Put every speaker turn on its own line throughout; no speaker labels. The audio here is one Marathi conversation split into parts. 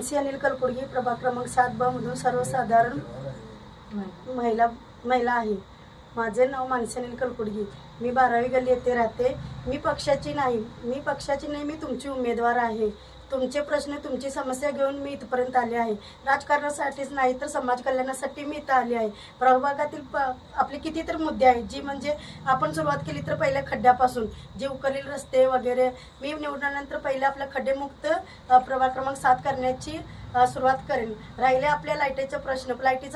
मानसी अनिल कलपुडगी, प्रभाग क्रमांक 7 मधून सर्वसाधारण महिला आहे। माझे नाव मानसी अनिल कलपुडगी। मी 12वी गल्ली येथे राहते। मी पक्षाची नाही, मी तुमची उमेदवार आहे। तुमचे प्रश्न, तुमची समस्या घेऊन मी इथपर्यंत आले आहे। राजकारणासाठीच नाही तर समाज कल्याणासाठी मी इथं आले आहे। प्रभागातील आपले कितीतरी मुद्दे आहेत, जी म्हणजे आपण सुरुवात केली तर पहिल्या खड्ड्यापासून जे उकरलेले रस्ते वगैरे, मी निवडल्यानंतर पहिले आपल्या खड्डेमुक्त प्रभाग क्रमांक 7 करण्याची सुरुवात करेन। राहिले आपल्या लाईटीचा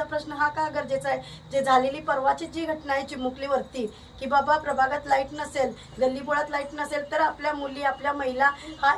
प्रश्न हा का गरजेचा आहे? जे झालेली परवाची जी घटना आहे चिमुकलीवरती, की बाबा प्रभागात लाईट नसेल, गल्लीबोळात लाईट नसेल तर आपल्या मुली, आपल्या महिला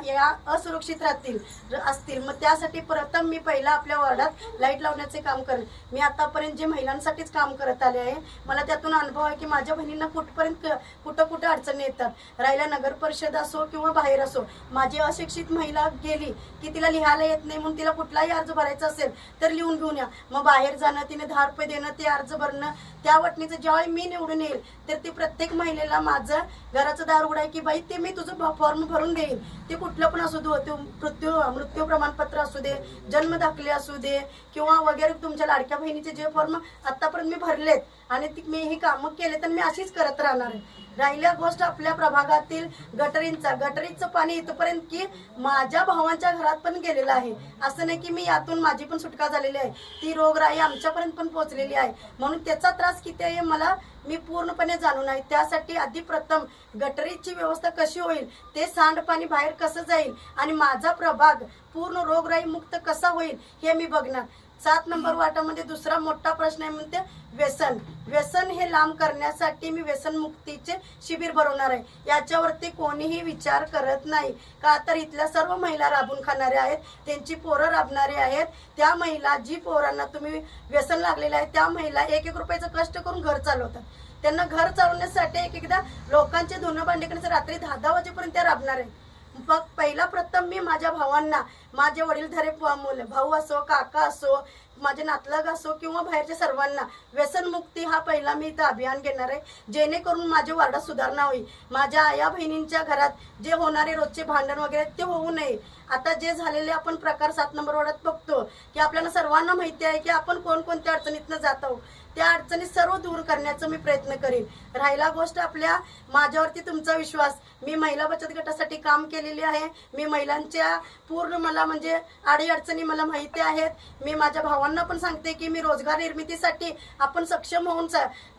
या असुरक्षित असतील। मग त्यासाठी प्रथम मी पहिला आपल्या वार्डात लाईट लावण्याचे काम करेन। मी आतापर्यंत जे महिलांसाठीच काम करत आले आहे, मला त्यातून अनुभव आहे की माझ्या बहिणींना कुठं अडचणी येतात। राहिला नगर परिषद असो किंवा बाहेर असो, माझी अशिक्षित महिला गेली की तिला लिहायला येत नाही, म्हणून तिला कुठलाही अर्ज भरायचा असेल तर लिहून घेऊन या। मग बाहेर जाणं, तिने 10 रुपये देणं, ते अर्ज भरणं, त्या वटणीचं ज्यावेळी मी निवडून येईल तर ती प्रत्येक महिलेला माझं घराचं दार उघडाय की बाई ते मी तुझं फॉर्म भरून देईन। ते कुठलं पण असू दे, मृत्यू प्रमाणपत्र असू दे, जन्म दाखले असू दे किंवा वगैरे तुमच्या लाडक्या बहिणीचे जे फॉर्म आतापर्यंत मी भरलेत आणि मी ही कामं केले तर मी अशीच करत राहणार आहे। राहिल्या गोष्ट आपल्या प्रभागातील गटरीचं पाणी इथपर्यंत की माझ्या भावांच्या घरात पण गेलेलं आहे। असं नाही की मी यातून माझी पण सुटका झालेली आहे, ती रोगराई आमच्यापर्यंत पण पोहोचलेली आहे। म्हणून त्याचा त्रास किती आहे मी पूर्णपणे जाणून आहे। त्यासाठी आधी प्रथम गटरीची व्यवस्था कशी होईल, ते सांडपाणी बाहेर कसं जाईल आणि माझा प्रभाग पूर्ण रोगराई मुक्त कसा होईल हे मी बघणार। 7 नंबर वार्डामध्ये दुसरा मोठा प्रश्न आहे म्हणते व्यसन हे लांब करण्यासाठी मी व्यसन मुक्तीचे शिबिर भरवणार आहे। याच्यावरती कोणीही विचार करत नाही का, तर इथल्या सर्व महिला राबून खाणाऱ्या आहेत, त्यांची पोरं राबणारे आहेत। त्या महिला, जी पोरांना तुम्ही व्यसन लागलेलं आहे, त्या महिला 1-1 रुपयाचं कष्ट करून घर चालवतात। त्यांना घर चालवण्यासाठी एकदा लोकांचे धुणं भांडी करण्याचं रात्री 10-10 वाजेपर्यंत त्या राबणार आहेत। मग पहिला प्रथम मी माझ्या भावांना, माझे वडीलधारे भाऊ असो, काका असो, माझे नातलग असो किंवा बाहेरच्या सर्वांना व्यसनमुक्ती हा पहिला मी इथं अभियान घेणार आहे, जेणेकरून माझ्या वार्डात सुधारणा होईल। माझ्या आया बहिणींच्या घरात जे होणारे रोजचे भांडण वगैरे ते होऊ नये। आता जे झालेले आपण प्रकार 7 नंबर वार्डात बघतो की आपल्याला सर्वांना माहिती आहे की आपण कोणकोणत्या अडचणीतनं जात आहोत, त्या अडचणी सर्व दूर करण्याचा मी प्रयत्न करेन। राहिला गोष्ट माझ्यावरती तुमचा विश्वास, मी महिला बचत गटासाठी काम केलेली आहे। मी महिलांच्या पूर्ण मला म्हणजे अडीअडचणी मला माहिती आहेत। मी माझ्या भावांना पण सांगते की मी रोजगार निर्मितीसाठी आपण सक्षम होऊन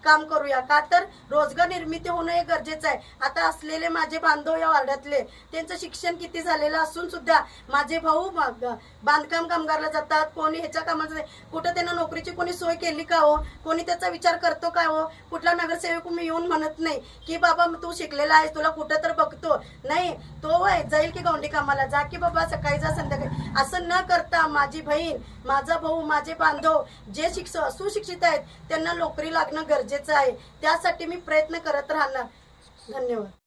काम करूया, का तर रोजगार निर्मिती होणं हे गरजेचं आहे। आता असलेले माझे बांधव या वार्डातले, त्यांचं शिक्षण किती झालेलं असून सुद्धा माझे भाऊ बांधकाम कामगारला जातात, कोणी ह्याच्या कामाला जातात, कुठं त्यांना नोकरीची कोणी सोय केली का हो, कोणी त्याचा विचार करतो का हो? कुठला नगरसेवक मी येऊन म्हणत नाही की बाबा तू शिकलेला आहेस, तुला कुठं तर बघतो नाही, तो जाईल की गौंडी कामाला, जा की बाबा सकाळी जा संध्याकाळी, असं न करता माझी बहीण, माझा भाऊ, माझे बांधव जे सुशिक्षित आहेत त्यांना नोकरी लागणं गरजेचं आहे। त्यासाठी मी प्रयत्न करत राहणार। धन्यवाद।